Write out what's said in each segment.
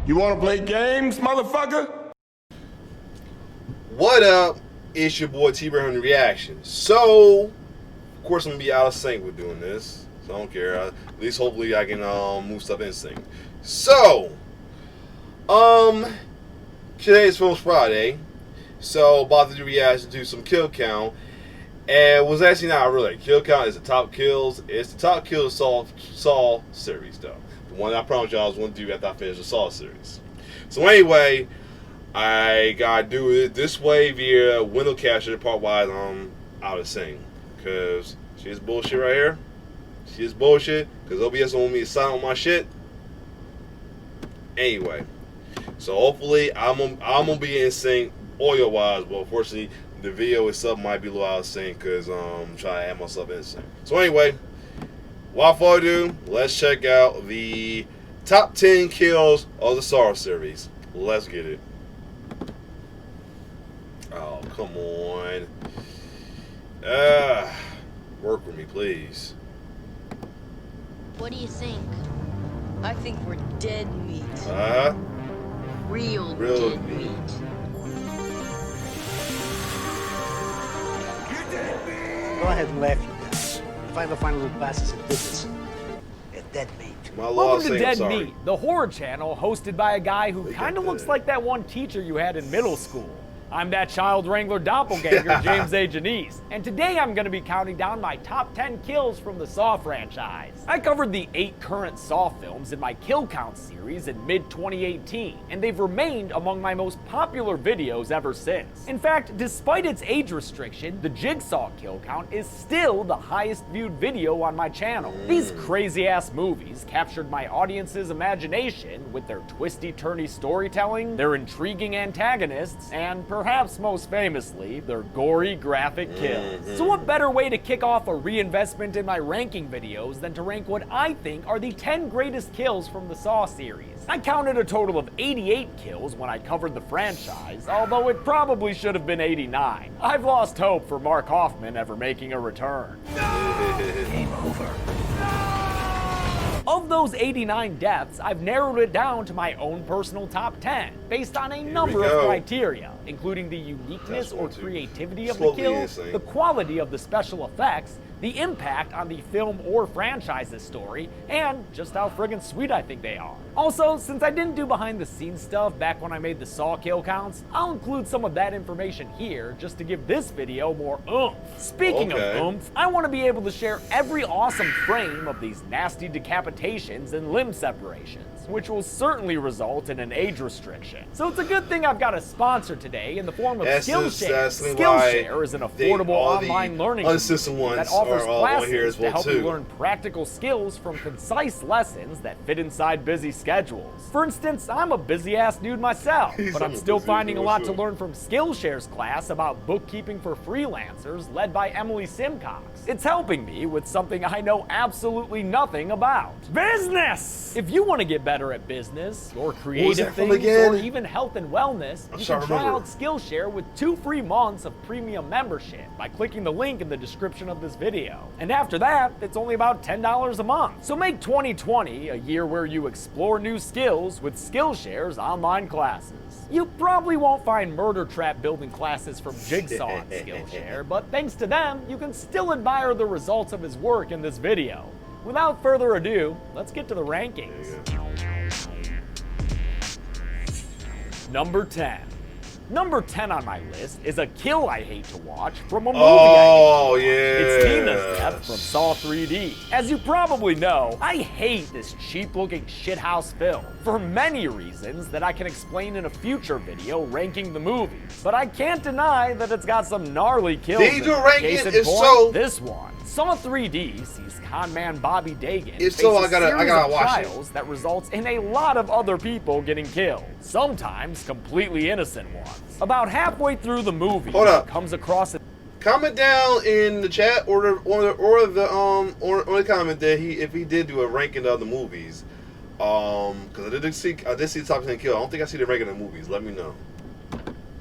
You wanna play games, motherfucker? What up? It's your boy T-Brown Reactions. So, of course, I'm gonna be out of sync with doing this. So I don't care. At least hopefully I can move stuff in sync. So, today is Films Friday. So about to do reaction to some kill count. And it was actually not really a kill count, it's the top kills. It's the top kills Saw series though. The one I promised y'all I was going to do after I finished the Saw series. So anyway, I gotta do it this way via window capture part wise I'm out of sync. Cause she is bullshit right here. She is bullshit. Cause OBS want me to sign on my shit. Anyway. So hopefully I'm gonna be in sync audio wise, but unfortunately the video itself might be a little out of sync because I'm trying to add myself in sync. So anyway, without further ado, let's check out the top 10 kills of the Saw series. Let's get it. Oh, come on. Work with me, please. What do you think? I think we're dead meat. Real dead meat. meat. Go ahead and laugh, you guys. If I ever find little bastards that did this, they're dead meat. Welcome to Dead Meat, the horror channel hosted by a guy who kind of looks like that one teacher you had in middle school. I'm that child wrangler doppelganger, James A. Janice, and today I'm going to be counting down my top 10 kills from the Saw franchise. I covered the 8 current Saw films in my Kill Count series in mid-2018, and they've remained among my most popular videos ever since. In fact, despite its age restriction, the Jigsaw Kill Count is still the highest viewed video on my channel. These crazy-ass movies captured my audience's imagination with their twisty-turny storytelling, their intriguing antagonists, and perhaps most famously, their gory graphic kills. So what better way to kick off a reinvestment in my ranking videos than to rank what I think are the 10 greatest kills from the Saw series. I counted a total of 88 kills when I covered the franchise, although it probably should have been 89. I've lost hope for Mark Hoffman ever making a return. Game over. Of those 89 deaths, I've narrowed it down to my own personal top 10, based on a number of criteria, including the uniqueness or creativity of the kill, the quality of the special effects, the impact on the film or franchise's story, and just how friggin' sweet I think they are. Also, since I didn't do behind the scenes stuff back when I made the Saw kill counts, I'll include some of that information here just to give this video more oomph. Speaking of oomph, I want to be able to share every awesome frame of these nasty decapitations and limb separations, which will certainly result in an age restriction. So it's a good thing I've got a sponsor today in the form of Skillshare. Skillshare is an affordable online learning community that offers classes to help you learn practical skills from concise lessons that fit inside busy schedules. For instance, I'm a busy-ass dude myself, but I'm still finding a lot to learn from Skillshare's class about bookkeeping for freelancers led by Emily Simcox. It's helping me with something I know absolutely nothing about. Business! If you want to get better at business, or creative things, or even health and wellness, you can try out Skillshare with 2 free months of premium membership by clicking the link in the description of this video. And after that, it's only about $10 a month. So make 2020 a year where you explore new skills with Skillshare's online classes. You probably won't find murder trap building classes from Jigsaw on Skillshare, but thanks to them, you can still admire the results of his work in this video. Without further ado, let's get to the rankings. Number 10. Number 10 on my list is a kill I hate to watch from a movie I hate to watch. It's Tina's death from Saw 3D. As you probably know, I hate this cheap-looking shithouse film for many reasons that I can explain in a future video ranking the movies. But I can't deny that it's got some gnarly kills. Case in point, this one. Saw 3D sees conman Bobby Dagan face a series of trials that results in a lot of other people getting killed, sometimes completely innocent ones. About halfway through the movie, it comes across a comment down in the chat or the comment that if he did do a ranking of the movies, because I did see the top 10 kill. I don't think I see the ranking of the movies. Let me know.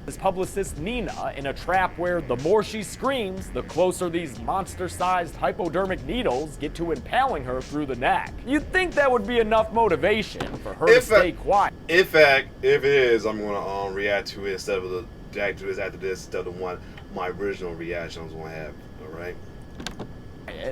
his publicist Nina in a trap where the more she screams, the closer these monster-sized hypodermic needles get to impaling her through the neck. You'd think that would be enough motivation for her to stay quiet. In fact, if it is, I'm gonna react to it instead of the react to it after this instead of my original reaction I was gonna have. All right.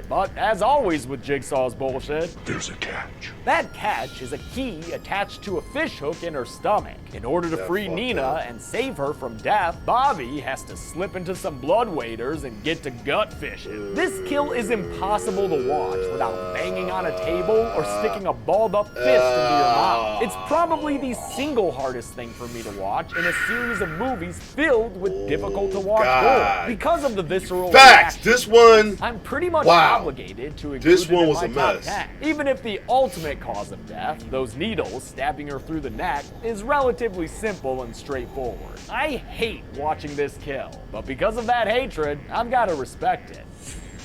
But as always with Jigsaw's bullshit, There's a catch. that catch is a key attached to a fish hook in her stomach. In order to free Nina and save her from death, Bobby has to slip into some blood waders and get to gut fishing. This kill is impossible to watch without banging on a table or sticking a balled up fist into your mouth. It's probably the single hardest thing for me to watch in a series of movies filled with difficult to watch gore. Because of the visceral Facts! reaction, This one, I'm pretty much obligated to include this it one in was my a top mess. 10. Even if the ultimate cause of death, those needles stabbing her through the neck, is relatively simple and straightforward. I hate watching this kill, but because of that hatred, I've got to respect it.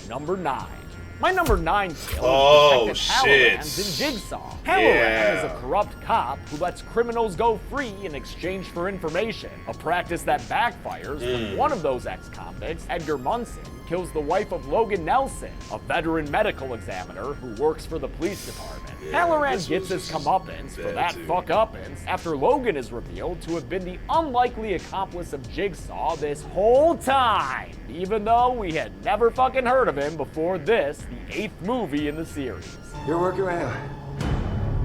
Number 9. My number 9 kill is Detective Halloran's in Jigsaw. Halloran is a corrupt cop who lets criminals go free in exchange for information, a practice that backfires when one of those ex-convicts, Edgar Munson, kills the wife of Logan Nelson, a veteran medical examiner who works for the police department. Halloran gets his comeuppance for that fuck-uppance after Logan is revealed to have been the unlikely accomplice of Jigsaw this whole time, even though we had never fucking heard of him before this, the 8th movie in the series. You're working right.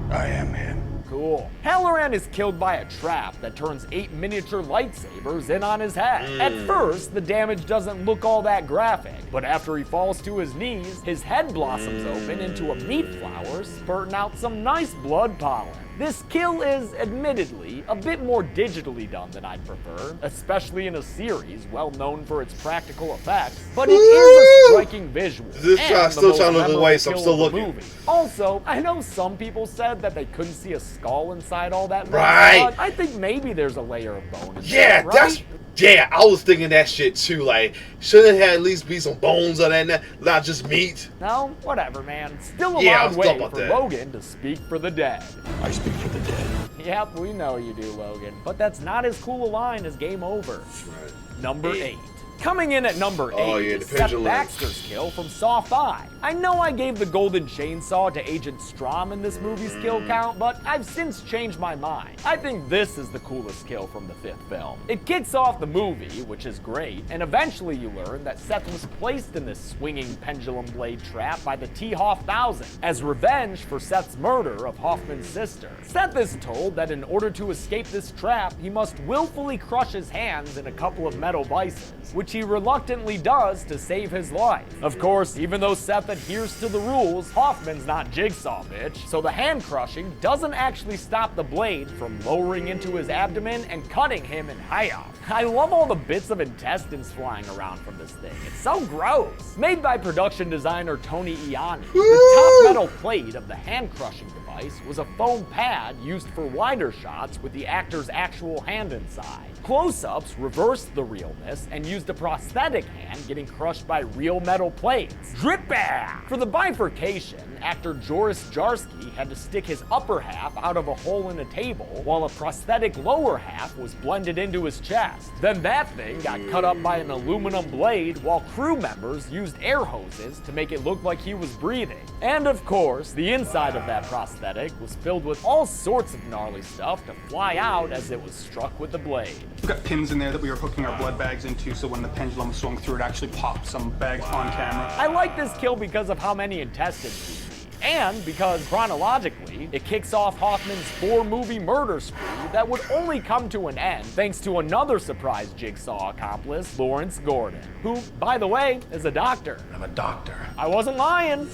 I am him. Cool. Halloran is killed by a trap that turns 8 miniature lightsabers in on his head. At first, the damage doesn't look all that graphic, but after he falls to his knees, his head blossoms open into a meat flower, spurting out some nice blood pollen. This kill is, admittedly, a bit more digitally done than I'd prefer, especially in a series well known for its practical effects, but it is a striking visual. This shot still trying to look away, so I'm still looking. Also, I know some people said that they couldn't see a skull inside all that, right? But I think maybe there's a layer of bone in Yeah, there, right? Yeah, I was thinking that shit too. Like, shouldn't it have at least be some bones on that, not just meat? No, whatever, man. Still a Yeah, long way for Logan to speak for the dead. I speak for the dead. Yep, we know you do, Logan. But that's not as cool a line as Game Over. Right. Number 8. Coming in at number 8 is Seth Baxter's kill from Saw 5. I know I gave the golden chainsaw to Agent Strom in this movie's kill count, but I've since changed my mind. I think this is the coolest kill from the 5th film. It kicks off the movie, which is great, and eventually you learn that Seth was placed in this swinging pendulum blade trap by the T-Hoff 1000 as revenge for Seth's murder of Hoffman's sister. Seth is told that in order to escape this trap, he must willfully crush his hands in a couple of metal vices, which he reluctantly does to save his life. Of course, even though Seth adheres to the rules, Hoffman's not Jigsaw, bitch, so the hand crushing doesn't actually stop the blade from lowering into his abdomen and cutting him in half. I love all the bits of intestines flying around from this thing. It's so gross. Made by production designer Tony Ianni, the top metal plate of the hand crushing device was a foam pad used for wider shots with the actor's actual hand inside. Close-ups reversed the realness and used a prosthetic hand getting crushed by real metal plates. Drip back! For the bifurcation, actor Joris Jarski had to stick his upper half out of a hole in a table, while a prosthetic lower half was blended into his chest. Then that thing got cut up by an aluminum blade, while crew members used air hoses to make it look like he was breathing. And of course, the inside of that prosthetic was filled with all sorts of gnarly stuff to fly out as it was struck with the blade. We've got pins in there that we were hooking our blood bags into, so when the pendulum swung through, it actually popped some bags on camera. I like this kill because of how many intestines we see, and because chronologically, it kicks off Hoffman's 4-movie murder spree that would only come to an end thanks to another surprise Jigsaw accomplice, Lawrence Gordon, who, by the way, is a doctor. I'm a doctor. I wasn't lying.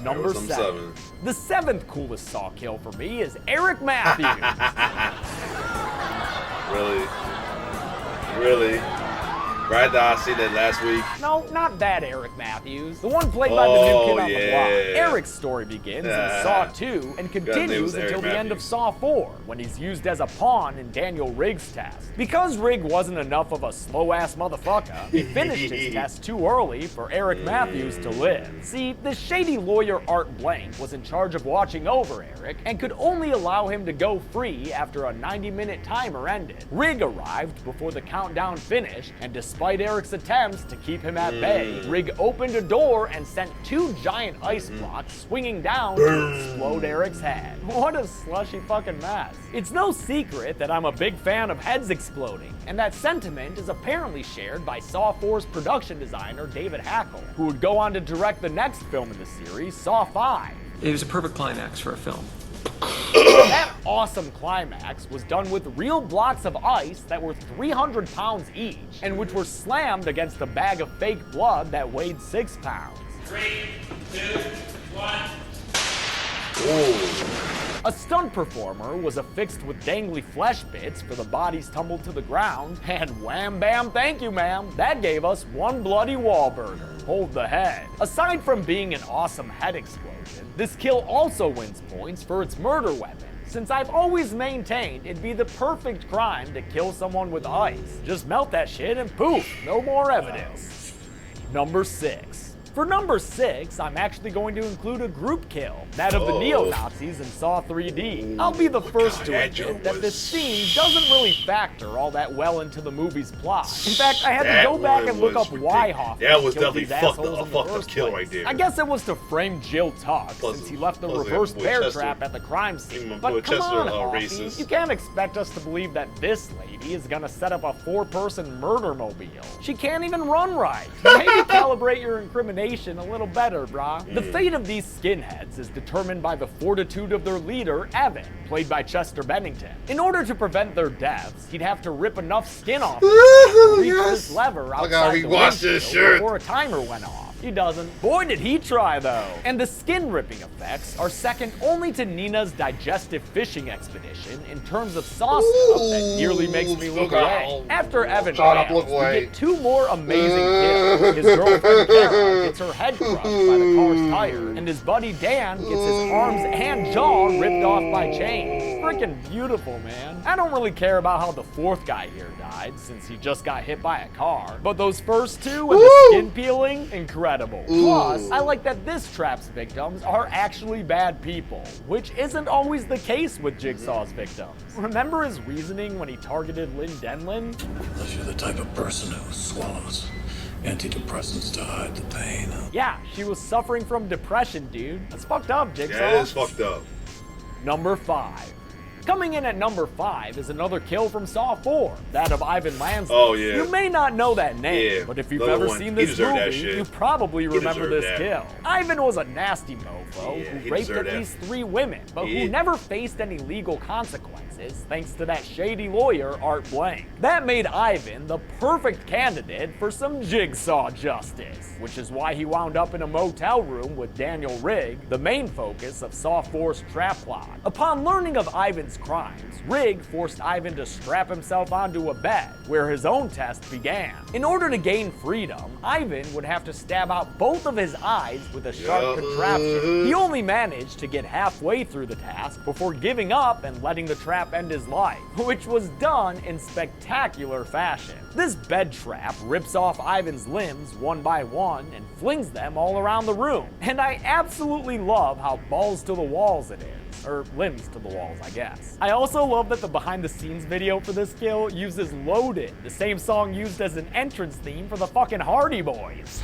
Number 7. 7. The 7th coolest Saw kill for me is Eric Matthews. Really? Really? Right after I seen that last week. No, not that Eric Matthews. The one played by the new kid on the yeah. block. Eric's story begins in Saw 2 and continues until the end of Saw 4, when he's used as a pawn in Daniel Rigg's test. Because Rigg wasn't enough of a slow-ass motherfucker, he finished his test too early for Eric Matthews to live. See, the shady lawyer Art Blank was in charge of watching over Eric and could only allow him to go free after a 90-minute timer ended. Rigg arrived before the countdown finished, and despite Eric's attempts to keep him at bay, Rigg opened a door and sent 2 giant ice blocks swinging down to explode Eric's head. What a slushy fucking mess. It's no secret that I'm a big fan of heads exploding, and that sentiment is apparently shared by Saw 4's production designer David Hackle, who would go on to direct the next film in the series, Saw 5. It was a perfect climax for a film. That awesome climax was done with real blocks of ice that were 300 pounds each, and which were slammed against a bag of fake blood that weighed 6 pounds. 3, 2, 1. Ooh. A stunt performer was affixed with dangly flesh bits for the bodies tumbled to the ground, and wham bam thank you ma'am, that gave us one bloody Wahlburger. Hold the head. Aside from being an awesome head explosion, this kill also wins points for its murder weapon, since I've always maintained it'd be the perfect crime to kill someone with ice. Just melt that shit and poof, no more evidence. Number 6. For number 6, I'm actually going to include a group kill, that of the neo-Nazis in Saw 3D. I'll be the first to admit that this scene doesn't really factor all that well into the movie's plot. In fact, I had to go back and look up why Hoffman That was killed definitely these assholes in the fucked up first kill place. right there. I guess it was to frame Jill Tuck, since he left the reverse bear trap at the crime scene. But come on, Hoffman, you can't expect us to believe that this lady is gonna set up a 4-person murder mobile. She can't even run right. Maybe calibrate your incrimination a little better, brah. The fate of these skinheads is determined by the fortitude of their leader, Evan, played by Chester Bennington. In order to prevent their deaths, he'd have to rip enough skin off to reach this lever outside the windshield before a timer went off. He doesn't. Boy, did he try, though. And the skin-ripping effects are second only to Nina's digestive fishing expedition in terms of sauce stuff that nearly makes me look away. After Evan fails, we get 2 more amazing kills. His girlfriend Kara gets her head crushed by the car's tire, and his buddy Dan gets his arms and jaw ripped off by chains. Freaking beautiful, man. I don't really care about how the 4th guy here died, since he just got hit by a car. But those first 2 and the skin peeling, incredible. Plus, I like that this trap's victims are actually bad people, which isn't always the case with Jigsaw's victims. Remember his reasoning when he targeted Lynn Denlin? Unless you're the type of person who swallows antidepressants to hide the pain. Yeah, she was suffering from depression, dude. That's fucked up, Jigsaw. Yeah, it is fucked up. Number 5. Coming in at number 5 is another kill from Saw 4, that of Ivan Lanza. Oh, yeah. You may not know that name, but if you've ever seen this movie, you probably remember this kill. Ivan was a nasty mofo who raped at least 3 women, but who never faced any legal consequences thanks to that shady lawyer, Art Blank. That made Ivan the perfect candidate for some Jigsaw justice, which is why he wound up in a motel room with Daniel Rigg, the main focus of Saw 4's trap plot. Upon learning of Ivan's crimes, Rigg forced Ivan to strap himself onto a bed, where his own test began. In order to gain freedom, Ivan would have to stab out both of his eyes with a sharp contraption. He only managed to get halfway through the task before giving up and letting the trap end his life, which was done in spectacular fashion. This bed trap rips off Ivan's limbs one by one and flings them all around the room. And I absolutely love how balls to the walls it is. Or limbs to the walls, I guess. I also love that the behind the scenes video for this kill uses Loaded, the same song used as an entrance theme for the fucking Hardy Boys.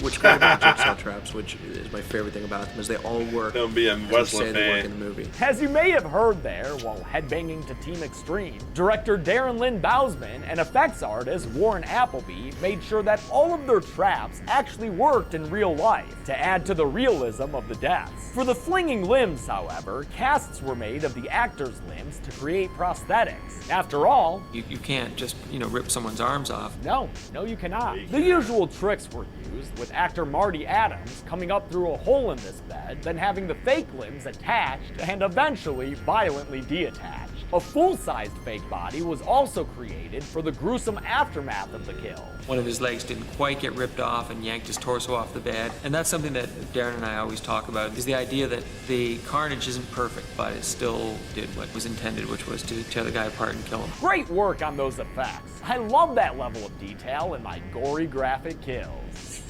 Which kind of about Jigsaw traps, which is my favorite thing about them, is they all work. Don't be a Westland they work fan. in the movie. As you may have heard there, while headbanging to Team Extreme, director Darren Lynn Bousman and effects artist Warren Appleby made sure that all of their traps actually worked in real life, to add to the realism of the deaths. For the flinging limbs, however, casts were made of the actors' limbs to create prosthetics. After all, You can't just, rip someone's arms off. no, you cannot. The usual tricks were used, with with actor Marty Adams coming up through a hole in this bed, then having the fake limbs attached and eventually violently deattached. A full-sized fake body was also created for the gruesome aftermath of the kill. One of his legs didn't quite get ripped off and yanked his torso off the bed. And that's something that Darren and I always talk about, is the idea that the carnage isn't perfect, but it still did what was intended, which was to tear the guy apart and kill him. Great work on those effects. I love that level of detail in my gory graphic kills.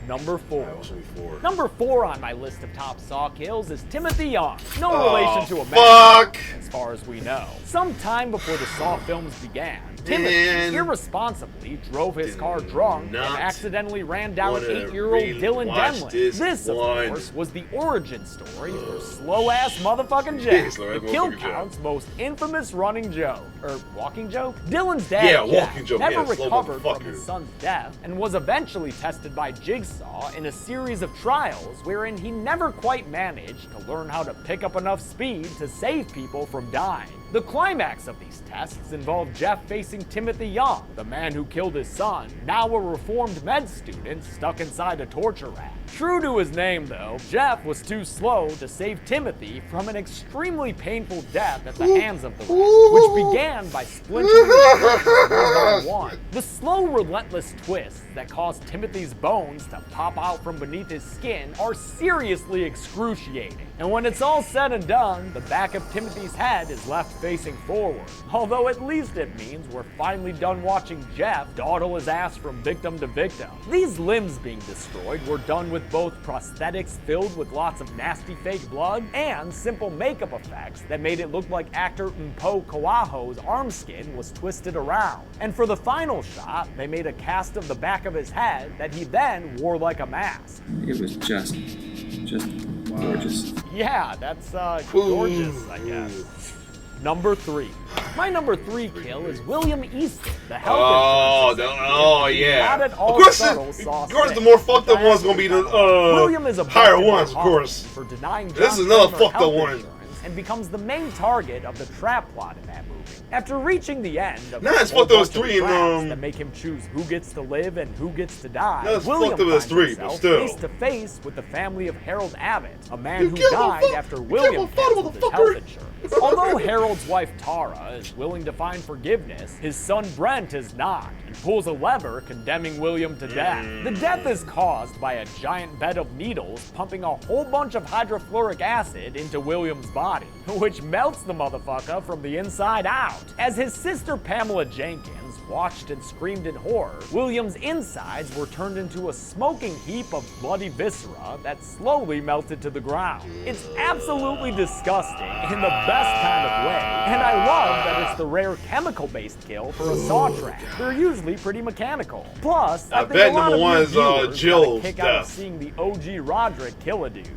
Number 4. Number 4 on my list of top Saw kills is Timothy Young. No relation to a man, as far as we know. Sometime before the Saw films began, Timothy irresponsibly drove his car drunk and accidentally ran down 8-year-old Dylan Demling. This, of course, was the origin story for slow-ass motherfucking Jack, the kill count's most infamous running joke. Or walking joke? Dylan's dad, Jack, never recovered from his son's death and was eventually tested by Jigsaw in a series of trials wherein he never quite managed to learn how to pick up enough speed to save people from dying. The climax of these tests involved Jeff facing Timothy Young, the man who killed his son, now a reformed med student stuck inside a torture rack. True to his name, though, Jeff was too slow to save Timothy from an extremely painful death at the hands of the rack, which began by splintering his bones one by one. The slow, relentless twists that caused Timothy's bones to pop out from beneath his skin are seriously excruciating. And when it's all said and done, the back of Timothy's head is left facing forward. Although at least it means we're finally done watching Jeff dawdle his ass from victim to victim. These limbs being destroyed were done with both prosthetics filled with lots of nasty fake blood and simple makeup effects that made it look like actor Mpo Kawaho's arm skin was twisted around. And for the final shot, they made a cast of the back of his head that he then wore like a mask. It was just gorgeous. Yeah, that's gorgeous, I guess. Number 3. My number 3 kill is William Easton, the health insurance. Yeah. Not at all of course, subtle the more fucked up one's gonna be the William is higher ones, of course. For denying this is another fucked up one. And becomes the main target of the trap plot in that movie. After reaching the end of it's fucked up as 3 that make him choose who gets to live and who gets to die, it's William fucked up as 3, but still face to face with the family of Harold Abbott, a man who died after William canceled his health insurance. Although Harold's wife Tara is willing to find forgiveness, his son Brent is not, and pulls a lever condemning William to death. The death is caused by a giant bed of needles pumping a whole bunch of hydrofluoric acid into William's body, which melts the motherfucker from the inside out. As his sister Pamela Jenkins watched and screamed in horror, William's insides were turned into a smoking heap of bloody viscera that slowly melted to the ground. It's absolutely disgusting in the best kind of way, and I love that it's the rare chemical-based kill for a Saw trap. They're usually pretty mechanical. Plus, I think a lot of you viewers got a kick out of seeing the OG Roderick kill a dude.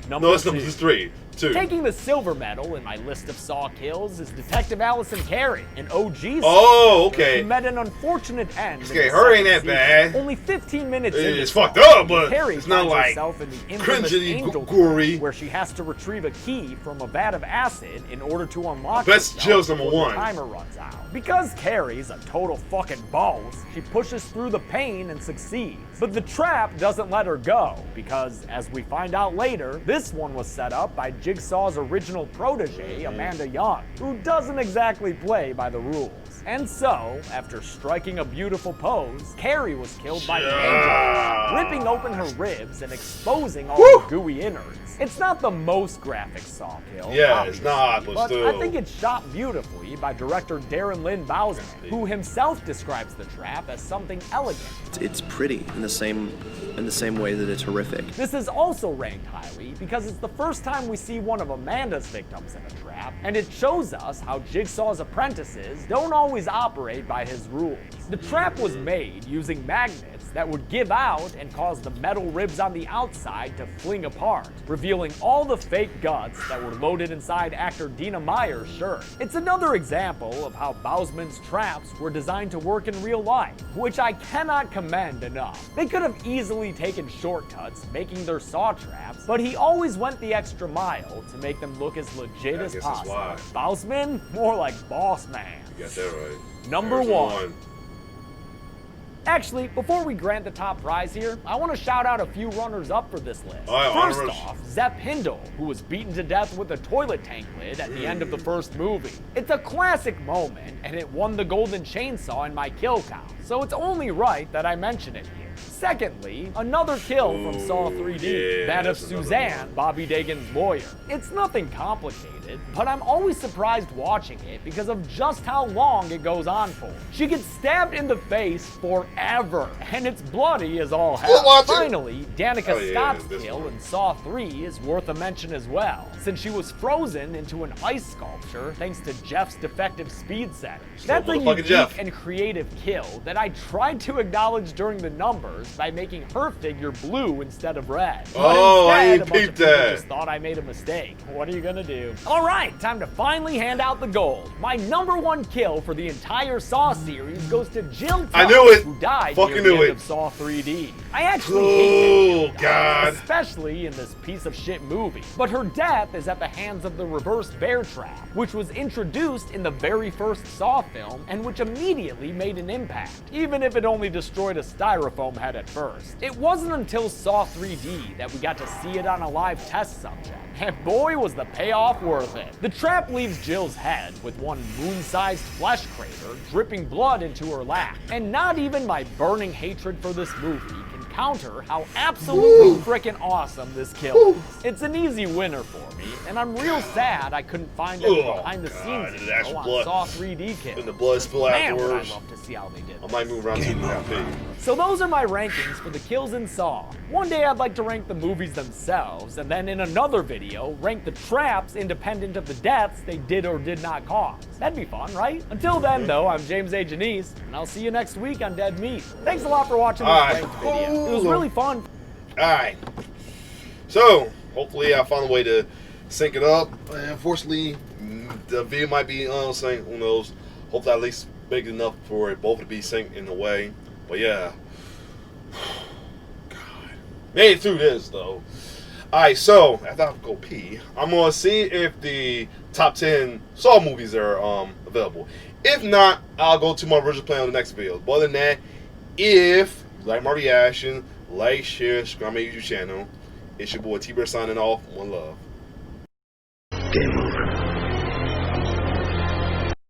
Number 2. Taking the silver medal in my list of Saw kills is Detective Allison Kerry, an OG Saw who met an unfortunate end. Okay, her ain't that bad. Only 15 minutes in. It's fucked up, but Kerry it's not like herself in the infamous Angel gory, where she has to retrieve a key from a vat of acid in order to unlock best chills number before 1. The timer runs out. Because Kerry's a total fucking boss, she pushes through the pain and succeeds. But the trap doesn't let her go, because as we find out later, this one was set up by Jigsaw's original protege, Amanda Young, who doesn't exactly play by the rules. And so, after striking a beautiful pose, Kerry was killed by the Angel, ripping open her ribs and exposing all the gooey innards. It's not the most graphic Saw kill, it's not, but still. I think it's shot beautifully by director Darren Lynn Bousman, who himself describes the trap as something elegant. It's pretty in the same way that it's horrific. This is also ranked highly because it's the first time we see one of Amanda's victims in a trap, and it shows us how Jigsaw's apprentices don't always operate by his rules. The trap was made using magnets that would give out and cause the metal ribs on the outside to fling apart, revealing all the fake guts that were loaded inside actor Dina Meyer's shirt. It's another example of how Bousman's traps were designed to work in real life, which I cannot commend enough. They could have easily taken shortcuts making their Saw traps, but he always went the extra mile to make them look as legit as possible. Bousman? More like boss man. You got that right. Number 1. Actually, before we grant the top prize here, I want to shout out a few runners-up for this list. First off, Seth, who was beaten to death with a toilet tank lid at the end of the first movie. It's a classic moment, and it won the Golden Chainsaw in my kill count, so it's only right that I mention it here. Secondly, another kill from Saw 3D, that of Suzanne, Bobby Dagan's lawyer. It's nothing complicated, but I'm always surprised watching it because of just how long it goes on for. She gets stabbed in the face forever, and it's bloody as all hell. Finally, Danica Scott's kill in Saw 3 is worth a mention as well, since she was frozen into an ice sculpture thanks to Jeff's defective speed settings. That's a unique and creative kill that I tried to acknowledge during the numbers by making her figure blue instead of red. Oh, but instead, I ain't a bunch of peeped people that. just thought I made a mistake. What are you gonna do? All right, time to finally hand out the gold. My #1 kill for the entire Saw series goes to Jill Tuck, I knew it. who died Fucking near the knew end it. of Saw 3D. I actually hate that she died, God. especially in this piece of shit movie. But her death is at the hands of the reverse bear trap, which was introduced in the very first Saw film and which immediately made an impact, even if it only destroyed a styrofoam head at first. It wasn't until Saw 3D that we got to see it on a live test subject, and boy was the payoff worth it. The trap leaves Jill's head with one moon-sized flesh crater dripping blood into her lap, and not even my burning hatred for this movie can counter how absolutely freaking awesome this kill is. It's an easy winner for me, and I'm real sad I couldn't find any behind the scenes info on Saw 3D kills. And the blood spill Man, would I afterwards. love to see how they did I might move around to the So those are my rankings for the kills in Saw. One day I'd like to rank the movies themselves, and then in another video, rank the traps independent of the deaths they did or did not cause. That'd be fun, right? Until then, though, I'm James A. Janice, and I'll see you next week on Dead Meat. Thanks a lot for watching this ranked video. It was really fun. Alright. So, hopefully I found a way to sync it up. Unfortunately, the video might be unsynced, who knows. Hopefully at least big enough for it both to be synced in a way. But yeah. God. Made it through this though. Alright, so after I go pee, I'm gonna see if the top 10 Saw movies are available. If not, I'll go to my original plan on the next video. But other than that, if you like my reaction, like, share, subscribe to my YouTube channel. It's your boy T-Bear signing off. One love. Game over.